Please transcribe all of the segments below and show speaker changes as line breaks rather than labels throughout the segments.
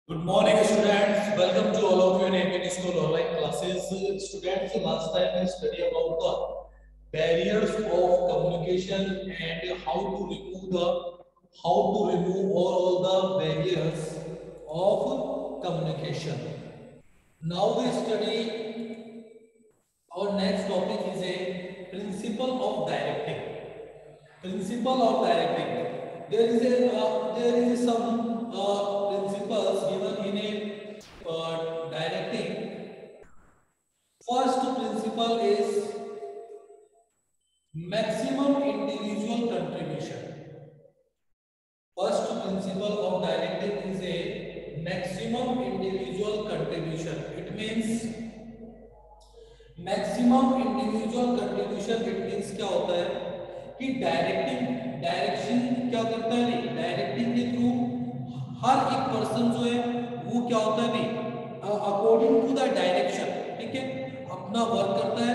Good morning, students. Welcome to all of you in APN School online classes. Students, last time we studied about the barriers of communication and how to remove all the barriers of communication. Now we study our next topic is a principle of directing. Principle of directing. There is some principles given in a directing. First principle is maximum individual contribution. First principle of directing is a maximum individual contribution. It means maximum individual contribution. It means क्या होता है कि direction क्या करता है नहीं, directing के through हर एक पर्सन जो है वो क्या होता है नहीं, अकॉर्डिंग टू द डायरेक्शन, ठीक है, अपना वर्क करता है।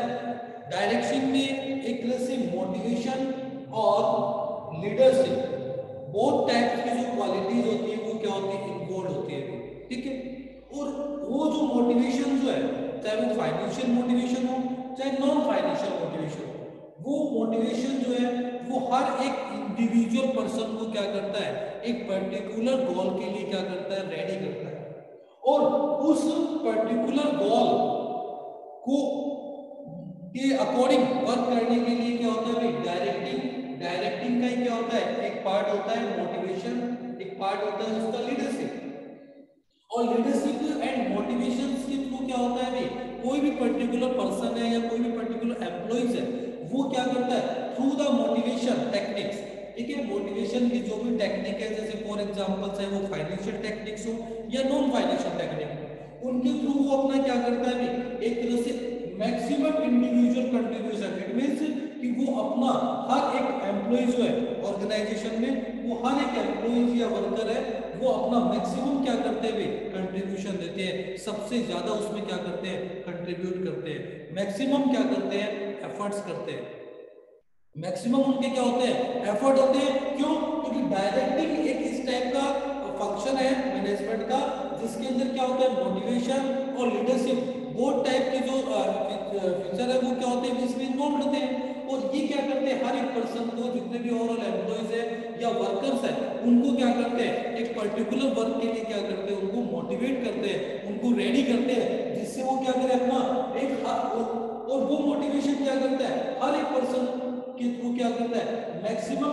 डायरेक्शन में एक तरह से मोटिवेशन और लीडरशिप बहुत टाइप की जो क्वालिटीज होती है वो क्या होती है, इन्वॉल्व होती है, ठीक है। और वो जो मोटिवेशन जो है, चाहे वो फाइनेंशियल मोटिवेशन हो चाहे नॉन फाइनेंशियल मोटिवेशन हो, वो मोटिवेशन जो है वो हर एक इंडिविजुअल पर्सन को क्या करता है, एक पर्टिकुलर गोल के लिए क्या करता है, रेडी करता है। और उस पर्टिकुलर गोल को के अकॉर्डिंग वर्क करने के लिए क्या होता है, डायरेक्टिंग का ही क्या होता है, एक पार्ट होता है मोटिवेशन, एक पार्ट होता है उसका लीडरशिप। और लीडरशिप एंड मोटिवेशन के थ्रू क्या होता है भाई, कोई भी पर्टिकुलर पर्सन है या कोई भी पर्टिकुलर एम्प्लॉइज है वो क्या करता है, थ्रू द मोटिवेशन टेक्निक्स, ठीक है। मोटिवेशन की जो भी टेक्निक है, जैसे फॉर एग्जांपल चाहे वो फाइनेंशियल टेक्निक्स हो या नॉन फाइनेंशियल टेक्निक हो, उनके थ्रू वो अपना क्या करता है भाई, एक तरह से maximum individual contribution. It means कि वो अपना हर एक एम्प्लॉय जो है ऑर्गेनाइजेशन में, वो हर एक एम्प्लॉय या वर्कर है वो अपना मैक्सिमम क्या करते हैं, कंट्रीब्यूशन देते हैं, सबसे ज्यादा उसमें क्या करते हैं, कंट्रीब्यूट करते हैं, मैक्सिमम क्या करते हैं, एफर्ट्स करते हैं। मैक्सिमम उनके क्या होते हैं, एफर्ट होते हैं। क्यों? क्योंकि डायरेक्टिंग एक इस टाइप का फंक्शन है मैनेजमेंट का, जिसके अंदर क्या होता है, मोटिवेशन और लीडरशिप बोथ टाइप के जो फीचर है वो क्या होते हैं, इसमें इन्वॉल्व रहते हैं। और ये क्या करते हैं, हर एक पर्सन को, जितने भी ओवरऑल एम्प्लॉइज है या वर्कर्स है, उनको क्या करते हैं, एक पर्टिकुलर वर्क के लिए क्या करते हैं, उनको मोटिवेट करते हैं, उनको रेडी करते हैं, जिससे वो क्या करे अपना एक, और वो मोटिवेशन क्या करता है, हर एक पर्सन के थ्रू क्या करता है, मैक्सिमम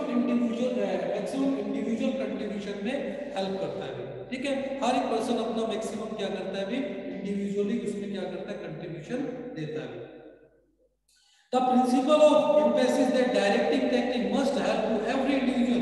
इंडिविजुअल कंट्रीब्यूशन में हेल्प करता है, ठीक है। हर एक पर्सन अपना मैक्सिमम क्या करता है भी, इंडिविजुअली उसमें क्या करता है, कंट्रीब्यूशन देता है। The principle of emphasis that directing technique must help to every individual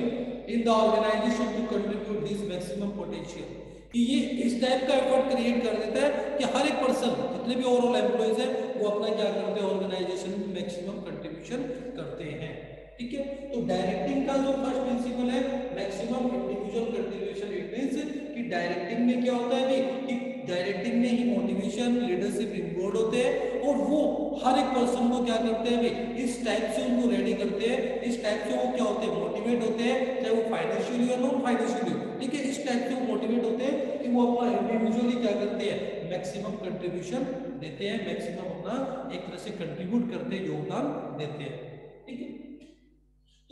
in the organization to contribute this maximum potential. कि ये इस टाइप का एफर्ट क्रिएट कर देता है कि हर एक पर्सन, जितने भी ओवरऑल एम्प्लॉइज हैं, वो अपना क्या करते हैं, ऑर्गेनाइजेशन में मैक्सिमम कंट्रीब्यूशन करते हैं, ठीक है। तो डायरेक्टिंग का जो फर्स्ट प्रिंसिपल है, maximum individual contribution. It means कि डायरेक्टिंग में क्या होता है भी, कि डायरेक्टिंग में ही मोटिवेशन लीडरशिप इन्वॉल्व होते हैं, और वो हर एक पर्सन को क्या करते हैं भी, इस टाइप से उनको रेडी करते हैं, इस टाइप से वो क्या होते हैं, मोटिवेट होते हैं, चाहे वो फाइनेंशियली या नॉन फाइनेंशियली हो, ठीक है। इस टाइप से वो मोटिवेट होते हैं कि वो अपना इंडिविजुअली क्या करते हैं, मैक्सिमम कंट्रीब्यूशन देते हैं, मैक्सिमम अपना एक तरह से कंट्रीब्यूट करते हैं, योगदान देते हैं, ठीक है।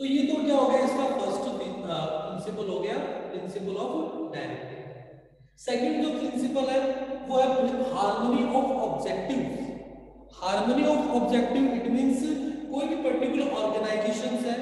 तो ये तो क्या हो गया, इसका फर्स्ट प्रिंसिपल हो गया, प्रिंसिपल ऑफ डायरेक्टिंग। सेकंड जो प्रिंसिपल है वो है harmony of objectives. Harmony of objective, it means कोई भी पर्टिकुलर ऑर्गेनाइजेशन है,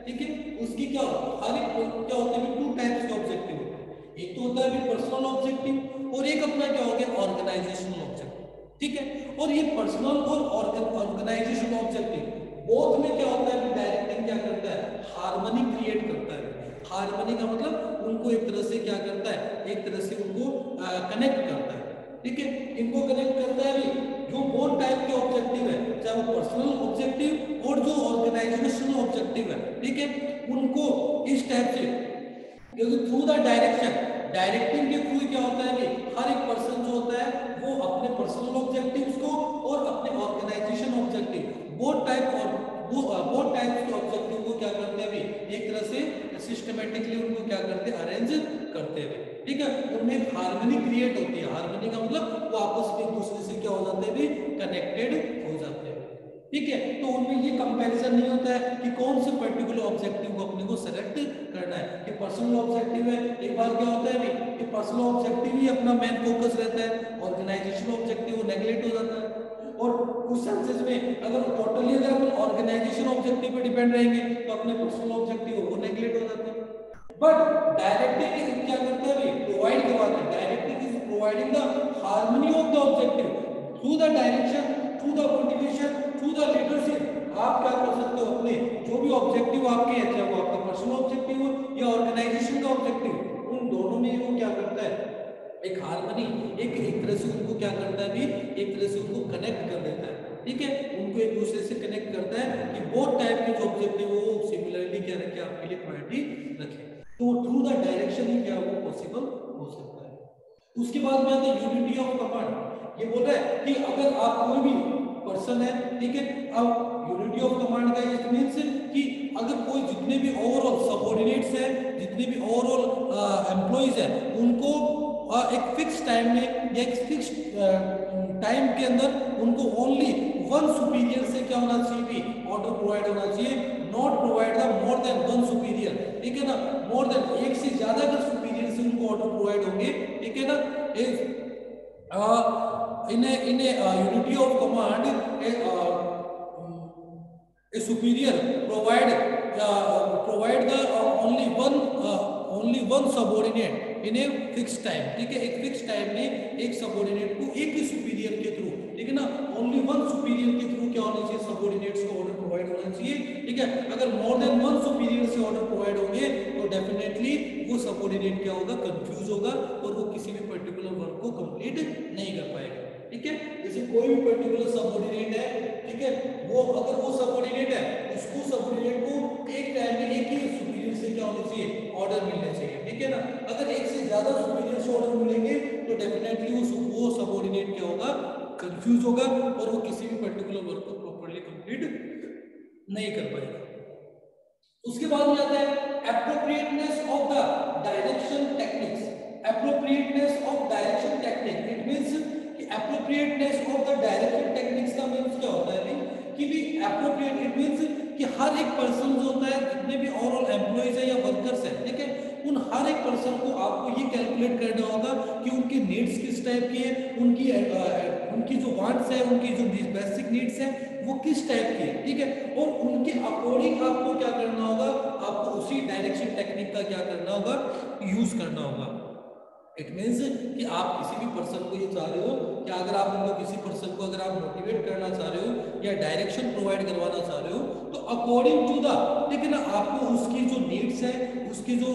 ठीक है, उसकी क्या, हर एक क्या होते हैं, टू टाइप्स के ऑब्जेक्टिव होते हैं। एक तो होता है पर्सनल ऑब्जेक्टिव, और एक अपना क्या हो गया, ऑर्गेनाइजेशनल ऑब्जेक्टिव, ठीक है। और ये पर्सनल और ऑर्गेनाइजेशनल ऑब्जेक्टिव बोथ में क्या होता है, डायरेक्टिंग क्या करता है, हार्मनी क्रिएट करता है। हार्मनी का मतलब उनको एक तरह से क्या करता है, एक तरह से उनको कनेक्ट करता है, ठीक है। इनको कनेक्ट करता है भी, जो बोथ टाइप के ऑब्जेक्टिव है, चाहे वो पर्सनल ऑब्जेक्टिव और जो ऑर्गेनाइजेशनल ऑब्जेक्टिव है, ठीक है, उनको इस टाइप से, क्योंकि थ्रू द डायरेक्टिंग के थ्रू क्या होता है कि हर एक पर्सन जो होता है वो अपने पर्सनल ऑब्जेक्टिव्स को और अपने ऑर्गेनाइजेशन ऑब्जेक्टिव बोथ टाइप के ऑब्जेक्टिव को क्या करते हैं, एक तरह से सिस्टमेटिकली उनको क्या करते हैं, अरेंज करते हैं, ठीक है। उनमें हार्मनी क्रिएट होती है। हार्मनी का मतलब वो आपस में एक दूसरे से क्या हो जाते हैं भी कनेक्टेड हो जाते हैं। ठीक है, तो उनमें ये कंपैरिजन नहीं होता है कि कौन से पर्टिकुलर ऑब्जेक्टिव को अपने को सेलेक्ट करना है कि पर्सनल ऑब्जेक्टिव है। एक बार क्या होता है भी कि पर्सनल ऑब्जेक्टिव ही अपना मेन फोकस रहता है, ऑर्गेनाइजेशन ऑब्जेक्टिव वो नेग्लेक्ट हो जाता है। और उस सेंसेस में अगर टोटली अगर अपन ऑर्गेनाइजेशन ऑब्जेक्टिव पे डिपेंड रहेंगे तो अपने पर्सनल ऑब्जेक्टिव वो नेग्लेक्ट हो जाते हैं। बट डायरेक्टिंग क्या करता है, प्रोवाइड करवाता है। Directing is providing the harmony of the objective through the direction, through the motivation, through the leadership. आप क्या कर सकते हो, अपने जो भी ऑब्जेक्टिव आपके हैं, चाहे वो आपका पर्सनल ऑब्जेक्टिव हो या ऑर्गेनाइजेशन का ऑब्जेक्टिव, उन दोनों में वो क्या करता है, एक हार्मनी, एक तरह से उनको क्या करता है भी, एक तरह से उनको कनेक्ट कर देता है। ठीक है, उनको एक दूसरे से कनेक्ट करता है कि बोथ टाइप के जो ऑब्जेक्टिव वो सिमिलरली क्या रखे, आपके लिए प्रायोरिटी रखे। तो थ्रू द डायरेक्शन ही क्या वो पॉसिबल हो सकता है। उसके बाद में आता है यूनिटी ऑफ कमांड। ये बोल रहा है कि अगर आप कोई भी पर्सन है, ठीक है, अब यूनिटी ऑफ कमांड का इट मींस कि अगर कोई जितने भी ओवरऑल सबऑर्डिनेट्स हैं, जितने भी ओवरऑल एम्प्लॉइज हैं, उनको एक फिक्स टाइम में या एक फिक्स टाइम के अंदर उनको ओनली वन सुपीरियर से क्या होना चाहिए भी ऑर्डर प्रोवाइड होना चाहिए, not provide the more than one superior. ठीक है ना, मोर देन एक से ज्यादा अगर सुपीरियर से उनको ऑर्डर प्रोवाइड होंगे, ठीक है ना, in a unity of command, a superior provide the only one subordinate in a fixed time। ठीक है, एक फिक्स टाइम में एक सबऑर्डिनेट को एक ही सुपीरियर के थ्रू, ठीक है ना, ओनली वन सुपीरियर के थ्रू क्या होना चाहिए, सबऑर्डिनेट्स को ऑर्डर प्रोवाइड होना चाहिए। ठीक है, अगर मोर देन वन सुपीरियर से ऑर्डर प्रोवाइड होंगे तो डेफिनेटली वो सबऑर्डिनेट क्या होगा, कंफ्यूज होगा और वो किसी भी पर्टिकुलर वर्क को कंप्लीट नहीं कर पाएगा। ठीक है, जैसे कोई भी पर्टिकुलर सबऑर्डिनेट है, ठीक है, वो अगर वो सबऑर्डिनेट है, उसको सबऑर्डिनेट को एक टाइम में एक ही सुपीरियर से क्या होना चाहिए, ऑर्डर मिलने चाहिए। ठीक है ना, अगर एक से ज्यादा सुपीरियर से ऑर्डर मिलेंगे तो डेफिनेटली वो सबऑर्डिनेट क्या होगा, कंफ्यूज होगा और वो किसी भी पर्टिकुलर वर्क को प्रॉपर्ली कंप्लीट नहीं कर पाएगा। उसके बाद में आता है appropriateness of the direction techniques. Appropriateness of direction technique, it means कि appropriateness of the direction techniques का मींस क्या होता है कि भी एप्रोप्रिएट, इट मींस कि हर एक पर्सन जो होता है, जितने भी ओवरऑल एम्प्लॉइज है या वर्कर्स है, ठीक है, उन हर एक पर्सन को आपको ये कैलकुलेट करना होगा कि उनकी नीड्स किस टाइप की है, उनकी जो वांट्स है, उनकी जो बेसिक नीड्स है वो किस टाइप की है। ठीक है, और उनके अकॉर्डिंग आपको क्या करना होगा, आपको उसी डायरेक्शन टेक्निक का क्या करना होगा, यूज करना होगा। इट मीन्स कि आप किसी भी पर्सन को ये चाह रहे हो कि अगर आप उनको किसी पर्सन को अगर आप मोटिवेट करना चाह रहे हो या डायरेक्शन प्रोवाइड करवाना चाह रहे हो तो अकॉर्डिंग टू द, ठीक है ना, आपको उसकी जो नीड्स है, उसकी जो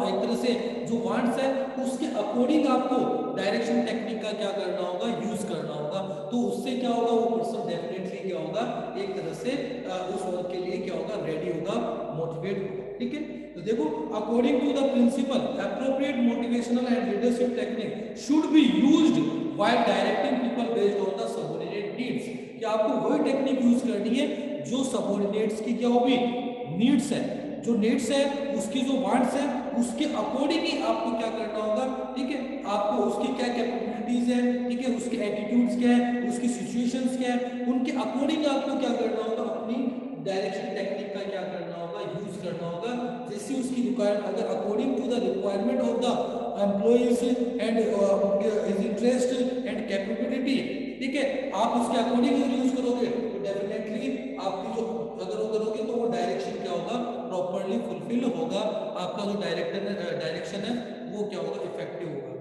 एक तरह से जो वांट्स है, उसके अकॉर्डिंग आपको डायरेक्शन टेक्निक का क्या करना होगा, यूज करना होगा। तो उससे क्या होगा, वो पर्सन डेफिनेटली क्या होगा, एक तरह से उस वर्क के लिए क्या होगा, रेडी होगा, मोटिवेट होगा। ठीक है, तो देखो according to the principle appropriate motivational and leadership technique should be used while directing people based on the subordinate needs. कि आपको वही टेक्निक यूज करनी है जो सबऑर्डिनेट्स की क्या होगी, नीड्स है, जो नीड्स है, उसकी जो वांट्स है, उसके अकॉर्डिंग ही आपको क्या करना होगा। ठीक है, आपको उसकी क्या कैपेबिलिटीज है, ठीक है, उसके एटीट्यूड्स क्या है, उसकी सिचुएशंस क्या है, उनके अकॉर्डिंग आपको क्या करना होगा, अपनी डायरेक्शन टेक्निक का क्या करना होगा, यूज करना होगा। जैसे उसकी रिक्वायरमेंट, अगर according to the requirement of the employees and his interest and capability, ठीक है, आप उसके अकॉर्डिंग यूज करोगे तो डेफिनेटली आपकी जो अगर वो करोगे तो वो डायरेक्शन क्या होगा, प्रॉपर्ली फुलफिल होगा, आपका जो डायरेक्शन है वो क्या होगा, इफेक्टिव होगा।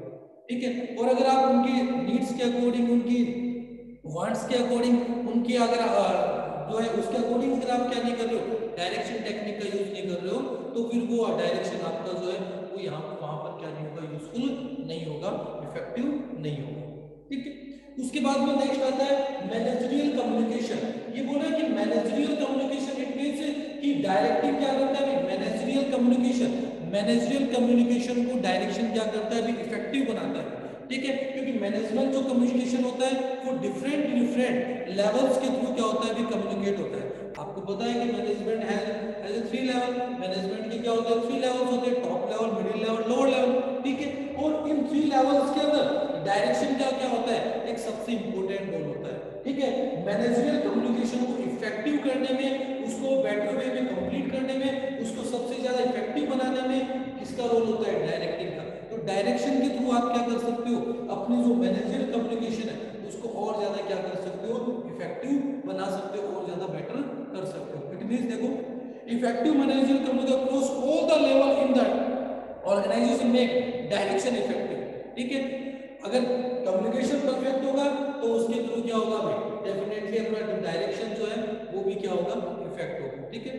ठीक है, और अगर आप उनकी नीड्स के अकॉर्डिंग, उनकी वांट्स के अकॉर्डिंग, उनकी अगर जो है उसके अकॉर्डिंग अगर आप क्या नहीं कर रहे हो, डायरेक्शन टेक्निक का यूज नहीं कर रहे हो, तो फिर वो डायरेक्शन आपका जो है वो यहाँ पर वहां पर क्या नहीं होगा, यूजफुल नहीं होगा, इफेक्टिव नहीं होगा। ठीक है, उसके बाद में नेक्स्ट आता है मैनेजरियल कम्युनिकेशन। ये बोल रहा है कि मैनेजरियल कम्युनिकेशन इट मींस कि डायरेक्टिव क्या करता है, मैनेजरियल कम्युनिकेशन, मैनेजरियल कम्युनिकेशन को डायरेक्शन क्या करता है, इफेक्टिव बनाता है। ठीक है, क्योंकि मैनेजमेंट जो कम्युनिकेशन होता है वो डिफरेंट लेवल्स के थ्रू क्या होता है, कम्युनिकेट होता है। आपको पता है कि मैनेजमेंट हैज 3 लेवल, मैनेजमेंट के क्या होते हैं, 3 लेवल्स होते हैं, top level, middle level, lower level. Levels के अंदर डायरेक्शन क्या क्या होता है, एक सबसे इंपॉर्टेंट रोल होता है, ठीक है। मैनेजरियल कम्युनिकेशन को इफेक्टिव करने में, उसको बेटर वे में कंप्लीट करने में, उसको सबसे ज्यादा इफेक्टिव बनाने में किसका रोल होता है, डायरेक्टिंग का। तो डायरेक्शन के थ्रू आप क्या कर सकते हो, अपनी जो मैनेजरियल कम्युनिकेशन है उसको और ज्यादा क्या कर सकते हो, इफेक्टिव बना सकते हो और ज्यादा बेटर कर सकते हो। इट मींस देखो, effective managerial communication cross all the level in the organisation में डायरेक्शन इफेक्टिव, ठीक है। अगर कम्युनिकेशन परफेक्ट होगा तो उसके थ्रू क्या होगा भाई, डेफिनेटली अपना डायरेक्शन जो है वो भी क्या होगा, इफेक्ट होगा, ठीक है।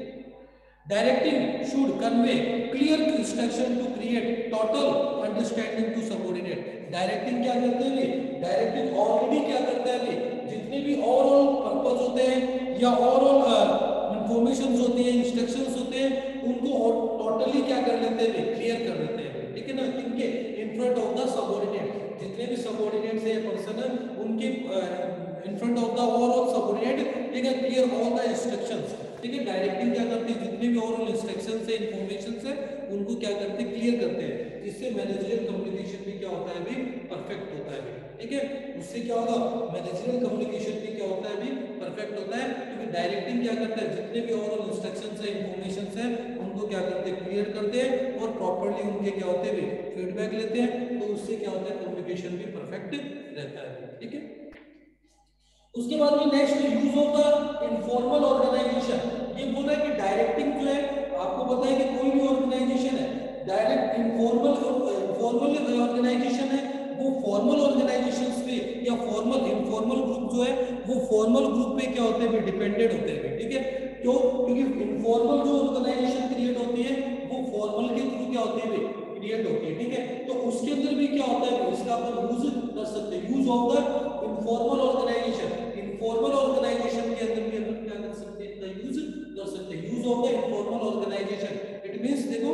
Directing should convey clear instruction to create total understanding to subordinate. Directing क्या करते हैं, डायरेक्टिंग ऑलरेडी क्या करता है, जितने भी ओवरऑल पर्पस होते हैं या ओवरऑल इंफॉर्मेशन होती है, इंस्ट्रक्शंस होते हैं, उनको टोटली क्या कर लेते हैं, क्लियर कर देते हैं, ठीक है ना, इनके in front of the subordinate. जितने भी सबऑर्डिनेट्स है पर्सन है, उनके in front of the overall subordinate, ठीक है, क्लियर ऑल द इंस्ट्रक्शंस, ठीक है। डायरेक्टिंग क्या करती है, जितने भी ओवरऑल इंस्ट्रक्शंस है, इंफॉर्मेशंस है, उनको क्या करते हैं, क्लियर करते हैं। इससे मैनेजरियल कम्युनिकेशन भी क्या होता है भी, परफेक्ट होता है, ठीक है। उससे क्या होगा, मैनेजरियल कम्युनिकेशन भी क्या होता है भी, परफेक्ट होता है, क्योंकि डायरेक्टिंग क्या करता है, जितने भी ओवरऑल इंस्ट्रक्शंस है, इंफॉर्मेशंस है, उनको क्या करते हैं, क्लियर करते हैं और प्रॉपर्ली उनके क्या होते हैं, फीडबैक लेते हैं। तो उससे क्या होता है, कम्युनिकेशन भी परफेक्ट रहता है, ठीक है। उसके बाद में next, use of the informal organisation. ये बोला कि डायरेक्टिंग जो है, आपको पता है कि कोई भी ऑर्गेनाइजेशन है, डायरेक्ट इनफॉर्मल ऑर्गेनाइजेशन है, वो फॉर्मल ऑर्गेनाइजेशंस पे या फॉर्मल इनफॉर्मल ग्रुप जो है, वो फॉर्मल ग्रुप पे क्या होते हैं, डिपेंडेंट होते हैं, ठीक है। क्यों, क्योंकि इनफॉर्मल जो ऑर्गेनाइजेशन क्रिएट होती है वो फॉर्मल के थ्रू क्या होती है, क्रिएट होती है, ठीक है। तो उसके अंदर भी क्या होता है, इसका अपन यूज कर सकते हैं, use of the informal organisation. Informal organisation के अंदर भी अपन क्या कर सकते हैं, यूज कर सकते हैं, use of the informal organisation. It means देखो,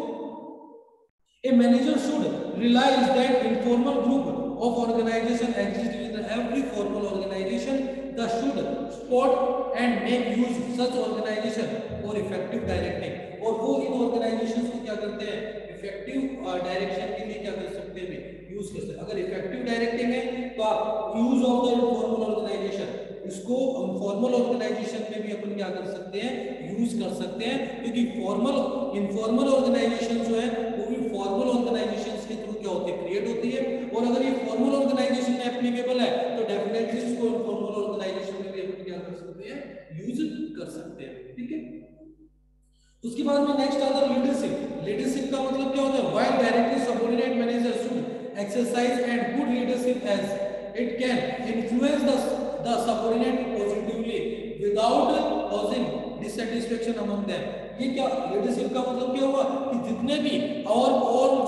a manager should realize that informal group of organization exists within every formal organization. The should spot and make use such organization for effective directing. और वो इन organisations को क्या करते हैं, effective direction के लिए क्या कर सकते हैं, यूज कर सकते हैं। अगर इफेक्टिव डायरेक्टिंग है तो आप use of the informal organisation, इसको फॉर्मल ऑर्गेनाइजेशन में भी अपन क्या कर सकते हैं, यूज कर सकते हैं, क्योंकि फॉर्मल इनफॉर्मल ऑर्गेनाइजेशन जो है वो भी फॉर्मल ऑर्गेनाइजेशंस के थ्रू क्या होती है, क्रिएट होती है। और अगर ये फॉर्मल ऑर्गेनाइजेशन में एप्लीकेबल है तो डेफिनेटली इसको इनफॉर्मल ऑर्गेनाइजेशन में भी अपन क्या कर सकते हैं, यूज कर सकते हैं, ठीक है। उसके बाद में नेक्स्ट आता है लीडरशिप। लीडरशिप का मतलब क्या होता है, while directly subordinate manager should exercise and good leadership as it can influence the subordinate positively without causing dissatisfaction among them. ये क्या लीडरशिप का मतलब क्या हुआ, कि जितने भी और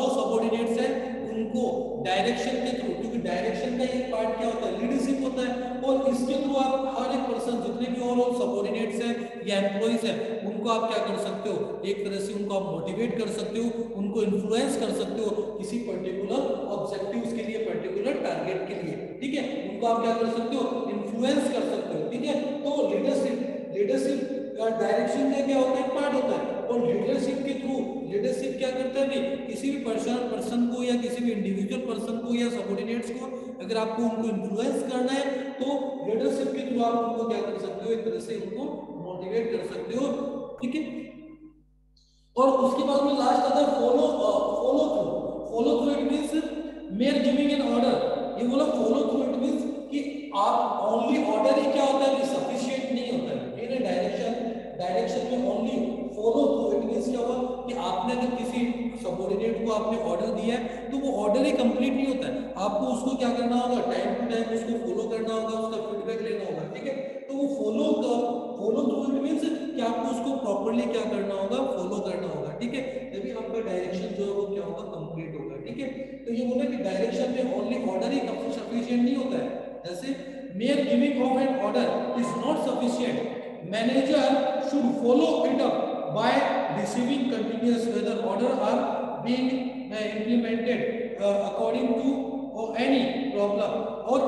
जो सबऑर्डिनेट्स हैं उनको डायरेक्शन के थ्रू, क्योंकि डायरेक्शन का एक पार्ट क्या होता है, लीडरशिप होता है, और इसके थ्रू आप हर एक पर्सन, जितने भी और सबऑर्डिनेट्स हैं या एम्प्लॉइज हैं, उनको आप क्या कर सकते हो, एक तरह से उनको आप मोटिवेट कर सकते हो, उनको इन्फ्लुएंस कर सकते हो किसी पर्टिकुलर ऑब्जेक्टिव्स के लिए, पर्टिकुलर टारगेट के लिए, ठीक है। उनको आप क्या कर सकते हो, इन्फ्लुएंस कर सकते हो, ठीक है। तो लीडरशिप डायरेक्शन का क्या होता है, पार्ट होता है। और लीडरशिप के थ्रू, लीडरशिप क्या करता है, किसी भी पर्सन को या किसी भी इंडिविजुअल पर्सन को या सबऑर्डिनेट्स को अगर आपको उनको इन्फ्लुएंस करना है तो लीडरशिप के थ्रू आप उनको क्या कर सकते हो, एक तरह से उनको मोटिवेट कर सकते हो, ठीक है। और उसके बाद में लास्ट आता है follow through it means mayor giving an order. ये बोला फॉलो थ्रू इट मींस कि आप ओनली ऑर्डर ही क्या होता है, सफिशिएंट नहीं होता है, मेरे डायरेक्शन में only follow through it means क्या हुआ, कि आपने अगर किसी सबऑर्डिनेट को आपने ऑर्डर दिया है तो वो ऑर्डर ही कंप्लीट नहीं होता है, आपको उसको क्या करना होगा, टाइम टू टाइम उसको फॉलो करना होगा, उसका फीडबैक लेना होगा, ठीक है। तो वो फॉलो थ्रू इट मींस कि आपको उसको प्रॉपर्ली क्या करना होगा, फॉलो करना होगा, ठीक है। तभी आपका डायरेक्शन जो है वो क्या होगा, कंप्लीट होगा, ठीक है। तो ये बोला कि डायरेक्शन में ओनली ऑर्डर ही सफिशिएंट नहीं होता है, जैसे mere giving of an order is not sufficient. Manager should follow it up by receiving continuous whether order are being implemented according to any problem, और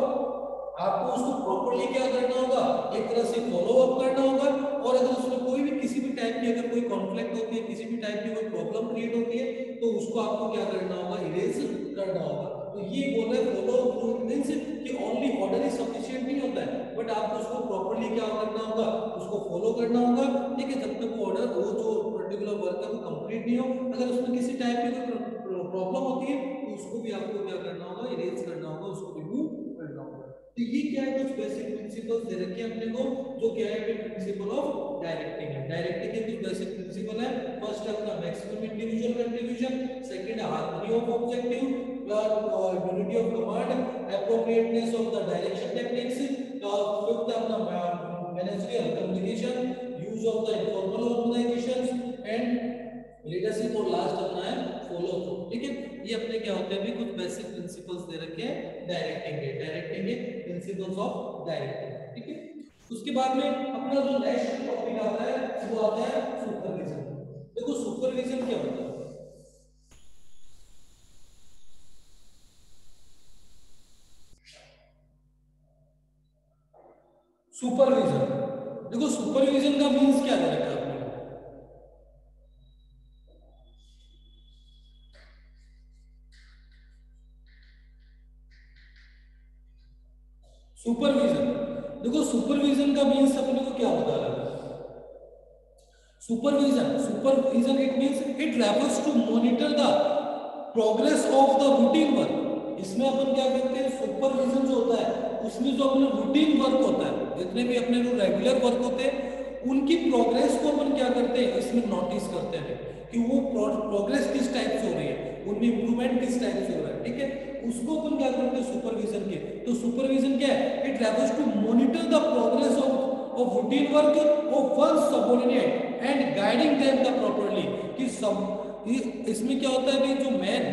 आपको उसको प्रॉपर्ली क्या करना होगा, एक तरह से फॉलो अप करना होगा। और अगर उसमें कोई भी किसी भी टाइप की अगर कोई कॉन्फ्लिक्ट होती है, किसी भी टाइप की कोई प्रॉब्लम क्रिएट होती है, तो उसको आपको क्या करना होगा, इरेज करना होगा। तो ये बोल रहे फॉलो थ्रू मींस कि ओनली ऑर्डर इज सफिशिएंट नहीं होता है, बट आपको उसको प्रॉपर्ली क्या करना होगा, उसको फॉलो करना होगा, ठीक है। जब तक वो ऑर्डर वो जो पर्टिकुलर वर्क है वो कंप्लीट नहीं हो, अगर उसमें किसी टाइप की कोई प्रॉब्लम होती है तो उसको भी आपको क्या करना होगा, इरेज करना होगा, उसको रिमूव करना होगा। तो ये क्या है, कुछ बेसिक प्रिंसिपल्स दे रखे हैं अपने को, जो क्या है, प्रिंसिपल ऑफ डायरेक्टिंग है। डायरेक्टिंग के कुछ बेसिक प्रिंसिपल है। फर्स्ट है अपना मैक्सिमम इंडिविजुअल कंट्रीब्यूशन, सेकंड है harmony of objective, third unity of command, appropriateness of the direction techniques, fifth अपना managerial communication, use of the informal organisations and leadership, और last अपना है फॉलो थ्रू, ठीक है। ये अपने क्या होते हैं, अभी कुछ बेसिक प्रिंसिपल्स दे रखे हैं डायरेक्टिंग के प्रिंसिपल्स ऑफ डायरेक्टिंग, ठीक है। उसके बाद में अपना जो नेक्स्ट टॉपिक आता है वो आता है सुपरविजन। देखो सुपरविजन क्या होता है। सुपरविजन, देखो सुपरविजन का मींस क्या दे रखा है आपने। सुपरविजन, देखो सुपरविजन का मींस अपने को क्या बता रहा है। Supervision it means it refers to monitor the progress of the routine work. इसमें अपन क्या करते हैं, सुपरविजन जो होता है उसमें जो अपना रूटीन वर्क होता है, जितने भी अपने जो रेगुलर वर्क होते हैं उनकी प्रोग्रेस को अपन क्या करते हैं, इसमें नोटिस करते हैं कि वो प्रोग्रेस किस टाइप से हो रही है, उनमें इंप्रूवमेंट किस टाइप से हो रहा है, ठीक है। उसको अपन क्या करते हैं सुपरविजन के। तो सुपरविजन क्या है, it refers to monitor the progress of routine work of one subordinate and guiding them the properly, कि सब इसमें क्या होता है भाई, जो मैन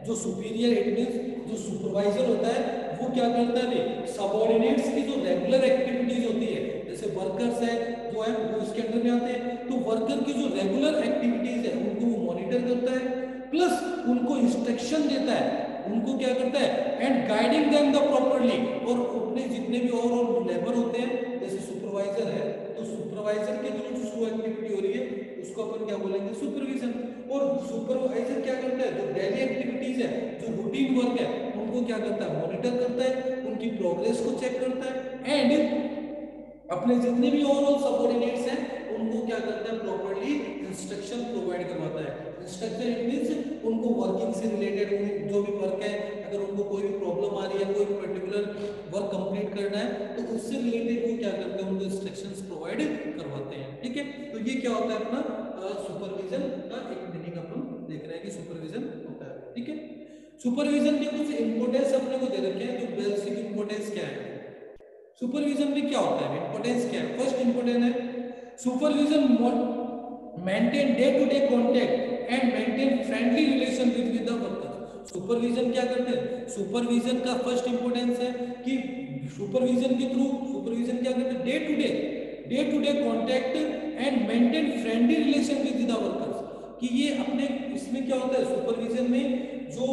जो सुपीरियर इट मींस जो सुपरवाइजर होता है वो क्या करता है भाई, सबऑर्डिनेट्स की जो रेगुलर एक्टिविटीज होती है, जैसे वर्कर्स है जो है वो इसके अंडर में आते हैं, तो वर्कर की जो रेगुलर एक्टिविटीज है उनको वो मॉनिटर करता है, प्लस उनको इंस्ट्रक्शन देता है, उनको क्या करता है and guiding them the properly, और अपने जितने भी और लेबर होते हैं जैसे सुपरवाइजर है, तो सुपरवाइजर के जो एक्टिविटी हो रही है उसको अपन क्या बोलेंगे, सुपरविजन। और सुपरवाइजर क्या करता है, जो डेली एक्टिविटीज है, जो रूटीन वर्क है, उनको क्या करता है, मॉनिटर करता है, उनकी प्रोग्रेस को चेक करता है, एंड अपने जितने भी ओवरऑल सबऑर्डिनेट्स हैं उनको क्या करता है, प्रॉपर्ली इंस्ट्रक्शन प्रोवाइड करवाता है। इंस्ट्रक्शन इट मींस उनको वर्किंग से रिलेटेड जो भी वर्क है, अगर उनको कोई भी प्रॉब्लम आ रही है, कोई पर्टिकुलर वर्क कंप्लीट करना है, तो उससे रिलेटेड वो क्या करते हैं, उनको इंस्ट्रक्शंस प्रोवाइड करवाते हैं, ठीक है। तो ये क्या होता है अपना सुपरविजन का एक मीनिंग अपन देख रहे हैं कि सुपरविजन होता है, ठीक है। सुपरविजन के कुछ इंपोर्टेंस अपने को दे रखे हैं, तो बेसिक इंपोर्टेंस क्या है, सुपरविजन में क्या होता है, इंपोर्टेंस क्या है। फर्स्ट इंपोर्टेंस है supervision maintain day to day contact and maintain friendly relation with the workers. Supervision क्या करते हैं, सुपरविजन का फर्स्ट इंपोर्टेंस है कि सुपरविजन के थ्रू सुपरविजन क्या करते हैं, day to day contact and maintain friendly relation with the workers, कि ये अपने इसमें क्या होता है, सुपरविजन में जो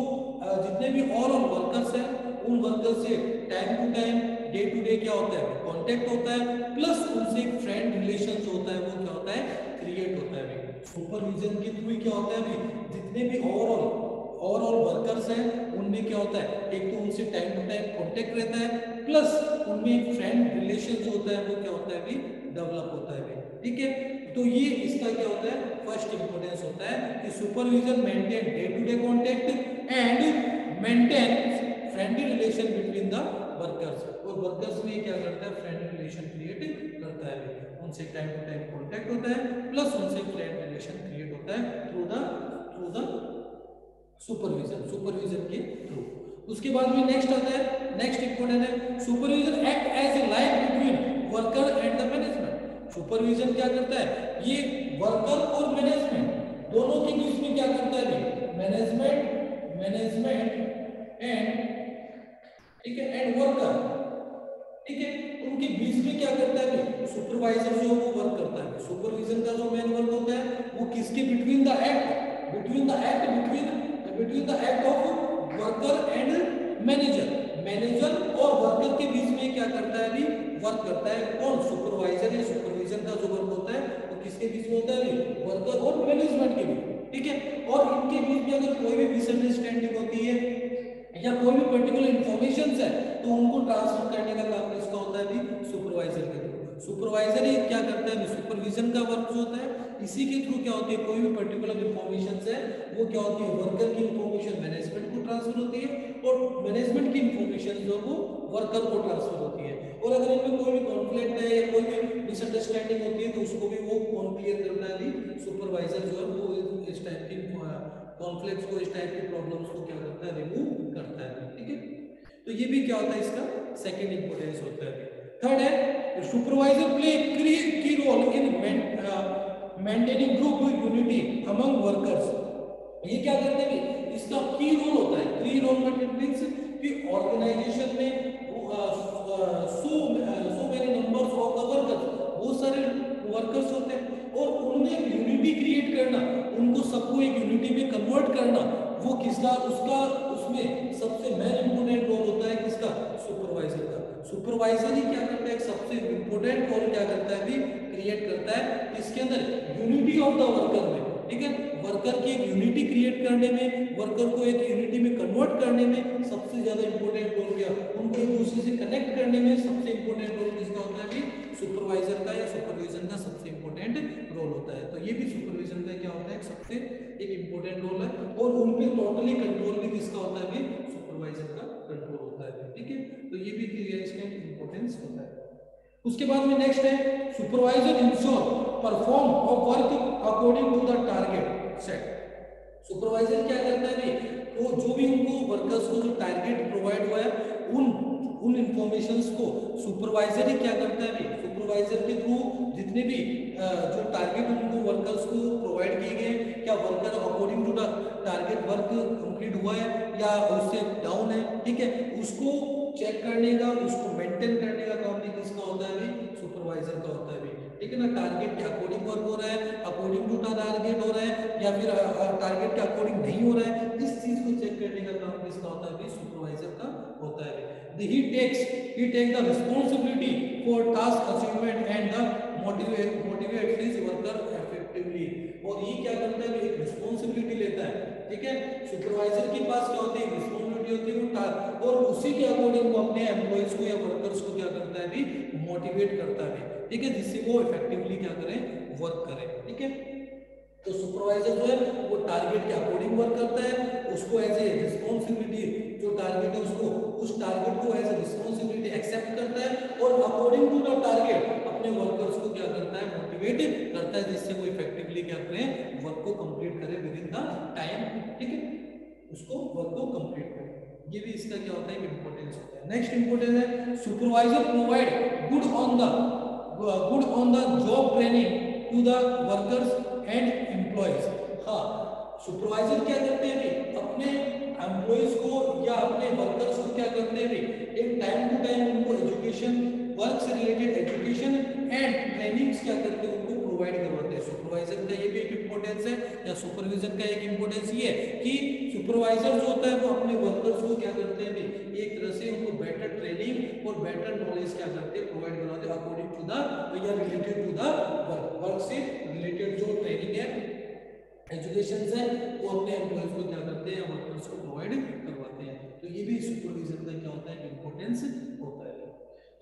जितने भी और वर्कर्स हैं उन वर्कर्स से time to time day to day क्या होता है, कांटेक्ट होता है, प्लस उनसे एक फ्रेंड रिलेशन जो होता है वो क्या होता है, क्रिएट होता है। सुपरविजन के थ्रू क्या होता है अभी, जितने भी ओवरऑल वर्कर्स हैं उनमें क्या होता है, एक तो उनसे टाइम टू टाइम कांटेक्ट रहता है, प्लस उनमें एक फ्रेंड रिलेशन जो होता है वो क्या होता है अभी, डेवलप होता है अभी, ठीक है। तो ये इसका क्या होता है, फर्स्ट इंपोर्टेंस होता है कि supervision maintain day to day contact and maintain friendly relation between the workers, और वर्कर्स में क्या करता है, फ्रेंडली रिलेशन क्रिएट करता है, उनसे टाइम टू टाइम कांटेक्ट होता है, प्लस उनसे फ्रेंड रिलेशन क्रिएट होता है थ्रू द सुपरविजन के थ्रू। उसके बाद में नेक्स्ट आता है, नेक्स्ट इंपोर्टेंट है supervision act as a line between worker and the management. Supervision क्या करता है, ये वर्कर और मैनेजमेंट दोनों के बीच में क्या करता है, मैनेजमेंट एंड ठीक है एंड वर्कर, ठीक है, उनके बीच में क्या करता है, सुपरवाइजर जो वो वर्क करता है। सुपरविजन का जो मेन वर्क होता है वो किसके between the act of worker and manager और वर्कर के बीच में क्या करता है अभी, वर्क करता है कौन, सुपरवाइजर या सुपरविजन का जो वर्क होता है वो किसके बीच में होता है, वर्कर और मैनेजमेंट के बीच, ठीक है। और इनके बीच में अगर कोई भी मिसअंडरस्टैंडिंग होती है या कोई भी पर्टिकुलर इंफॉर्मेशन है तो उनको ट्रांसफर करने का काम किसका होता है अभी, सुपरवाइजर के थ्रू। सुपरवाइजर ही क्या करता है, सुपरविजन का वर्क जो होता है इसी के थ्रू क्या होती है, कोई भी पर्टिकुलर इंफॉर्मेशन है वो क्या होती है, वर्कर की इंफॉर्मेशन मैनेजमेंट को ट्रांसफर होती है और मैनेजमेंट की इंफॉर्मेशन जो वो वर्कर को ट्रांसफर होती है। और अगर इनमें कोई भी कॉन्फ्लिक्ट है या कोई भी मिसअंडरस्टैंडिंग होती है तो उसको भी वो कौन क्लियर करता है अभी, सुपरवाइजर जो है वो इस टाइप की कॉन्फ्लिक्ट्स को, इस टाइप की प्रॉब्लम्स को क्या करता है, रिमूव करता है। ठीक है, तो ये भी क्या होता है, इसका सेकंड इंपॉर्टेंस होता है। थर्ड है supervisor play key role in maintaining group unity among workers. ये क्या करते हैं, इसका की रोल होता है। की रोल का मींस कि ऑर्गेनाइजेशन में so many numbers of the workers, बहुत सारे वर्कर्स होते हैं और उनमें यूनिटी क्रिएट करना, उनको सबको एक यूनिटी में कन्वर्ट करना, वो किसका, उसका उसमें सबसे मेन इंपोर्टेंट रोल होता है किसका, सुपरवाइजर का। सुपरवाइजर ही क्या करता है, एक सबसे इंपोर्टेंट रोल क्या करता है अभी, क्रिएट करता है इसके अंदर यूनिटी ऑफ द वर्कर में। ठीक है, वर्कर की एक यूनिटी क्रिएट करने में, वर्कर को एक यूनिटी में कन्वर्ट करने में सबसे ज्यादा इंपोर्टेंट रोल क्या, उनको एक दूसरे से कनेक्ट करने में सबसे इंपोर्टेंट रोल किसका होता है अभी, सुपरवाइजर का या सुपरविजन का सबसे इंपोर्टेंट रोल होता है। तो ये भी सुपरविजन का क्या होता है, सबसे एक इंपोर्टेंट रोल है और उन पे टोटली कंट्रोल भी किसका होता है अभी, सुपरवाइजर का कंट्रोल होता है। ठीक है, तो ये भी इसका इंपोर्टेंस होता है। उसके बाद में नेक्स्ट है supervisor ensure perform of work according to the target set. Supervisor क्या करता है भाई, तो जो भी उनको वर्कर्स को जो टारगेट प्रोवाइड हुआ है उन इंफॉर्मेशंस को सुपरवाइजर ही क्या करता है भाई, सुपरवाइजर के थ्रू जितने भी जो टारगेट उनको वर्कर्स को प्रोवाइड किए गए, क्या worker according to the target work complete हुआ है या उससे डाउन है, ठीक है, उसको चेक करने का, उसको मेंटेन करने का काम भी किसका होता है अभी, सुपरवाइजर का होता है अभी। ठीक है ना, टारगेट के अकॉर्डिंग वर्क हो रहा है, अकॉर्डिंग टू टारगेट हो रहा है या फिर टारगेट के अकॉर्डिंग नहीं हो रहा है, इस चीज को चेक करने का काम किसका होता है अभी, सुपरवाइजर का होता है। he take the responsibility for task achievement and the motivate his worker effectively। और ये क्या करता है, एक रिस्पॉन्सिबिलिटी लेता है। ठीक है, सुपरवाइजर के पास क्या होती है, रिस्पॉन्सिबिलिटी होती है वो टास्क, और उसी के अकॉर्डिंग वो अपने एम्प्लॉइज को या वर्कर्स को क्या करता है अभी, मोटिवेट करता है। ठीक है, जिससे वो इफेक्टिवली क्या करें, वर्क करें। ठीक है, तो सुपरवाइजर जो है वो टारगेट के अकॉर्डिंग वर्क करता है, उसको एज ए रिस्पॉन्सिबिलिटी, जो टारगेट है उसको, उस टारगेट को एज ए रिस्पॉन्सिबिलिटी एक्सेप्ट करता है और अकॉर्डिंग टू द टारगेट अपने वर्कर्स को क्या करता है, मोटिवेट करता है, जिससे वो इफेक्टिवली क्या करें, वर्क को कंप्लीट करें विद इन द टाइम। ठीक है, उसको वर्क को कंप्लीट करें। ये भी इसका क्या होता है, इंपॉर्टेंस होता है। नेक्स्ट इंपॉर्टेंस है supervisor provide good on the job training to the workers and employees. हाँ, सुपरवाइजर क्या करते हैं भी, अपने एम्प्लॉइज को या अपने वर्कर्स को क्या करते हैं भी, एक टाइम टू टाइम उनको एजुकेशन, वर्क से रिलेटेड एजुकेशन एंड ट्रेनिंग्स क्या करते हैं, उनको प्रोवाइड करवाते हैं। सुपरवाइजर का ये भी एक इंपॉर्टेंस है, या सुपरविजन का एक इंपॉर्टेंस ये है कि सुपरवाइजर जो होता है वो अपने वर्कर्स को क्या करते हैं भी, एक तरह से उनको बेटर ट्रेनिंग और बेटर नॉलेज क्या करते हैं, प्रोवाइड करवाते हैं अकॉर्डिंग टू द या रिलेटेड टू द वर्क से रिलेटेड जो ट्रेनिंग है, एजुकेशन है, वो अपने एम्प्लॉइज को क्या करते हैं, वर्कर्स को प्रोवाइड करवाते हैं। तो ये भी सुपरविजन का क्या होता है, इंपॉर्टेंस होता है।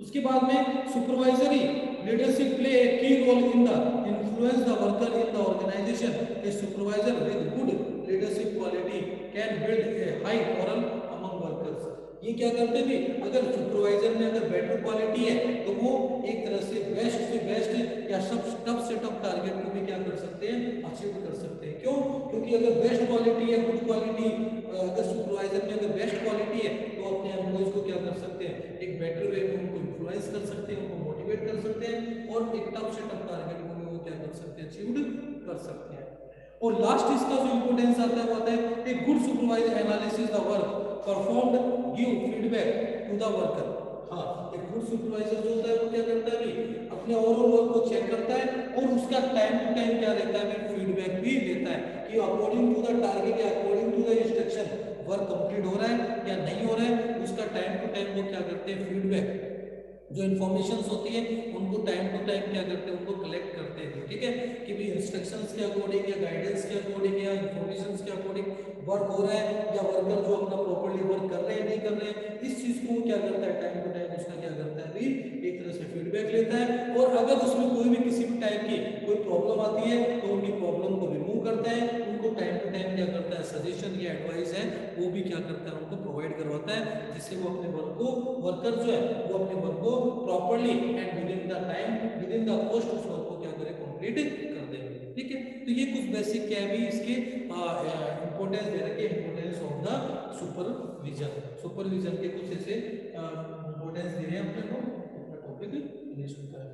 उसके बाद में supervisory leadership play a key role in the influence the worker in the organisation. A supervisor with good leadership quality can build a high morale among workers. ये क्या करते थे, अगर सुपरवाइजर में अगर बेटर क्वालिटी है तो वो एक तरह से बेस्ट या सब टफ सेट ऑफ टारगेट को भी क्या कर सकते हैं, अचीव कर सकते हैं। क्यों, क्योंकि अगर बेस्ट क्वालिटी है, गुड क्वालिटी, अगर सुपरवाइजर में अगर बेस्ट क्वालिटी है तो अपने एम्प्लॉइज को क्या कर सकते हैं, एक बेटर वे में उनको इन्फ्लुएंस कर सकते हैं, उनको मोटिवेट कर सकते हैं और एक टफ सेट ऑफ टारगेट को भी वो क्या कर सकते हैं, अचीव कर सकते हैं। और लास्ट इसका जो इंपोर्टेंस आता है वो आता है एक good supervisor analysis the work performed give feedback to the worker. हाँ, एक गुड सुपरवाइजर जो होता है वो क्या करता है भी, अपने ओवरऑल वर्क को चेक करता है और उसका टाइम टू टाइम क्या रहता है, फीडबैक भी लेता है कि अकॉर्डिंग टू द टारगेट या according to the instruction work complete हो रहा है या नहीं हो रहा है। उसका टाइम टू टाइम वो क्या करते हैं, फीडबैक जो इन्फॉर्मेशन होती है उनको टाइम टू टाइम क्या करते हैं, उनको कलेक्ट करते हैं, ठीक है, कि भाई इंस्ट्रक्शंस के अकॉर्डिंग या गाइडेंस के अकॉर्डिंग या इन्फॉर्मेशन के अकॉर्डिंग वर्क हो रहा है या वर्कर जो अपना प्रॉपर्ली वर्क कर रहे हैं नहीं कर रहे हैं, इस चीज को वो क्या करता है टाइम टू टाइम उसका क्या करता है भी एक तरह से फीडबैक लेता है, और अगर उसमें कोई भी किसी भी टाइप की कोई प्रॉब्लम आती है तो उनकी प्रॉब्लम को रिमूव करता है, उनको टाइम टू टाइम क्या करता है सजेशन या एडवाइस है वो भी क्या करता है उनको प्रोवाइड करवाता है, जिससे वो अपने वर्क को वर्कर जो है वो अपने वर्क को properly and with in the time with in the post उस वर्क को क्या करे कंप्लीट कर दे, ठीक है। तो ये कुछ बेसिक क्या है भी इसके इंपॉर्टेंस दे रखे, इंपॉर्टेंस ऑफ द सुपरविजन के कुछ ऐसे इंपॉर्टेंस दे रहे हैं अपने को, अपना टॉपिक फिनिश होता है।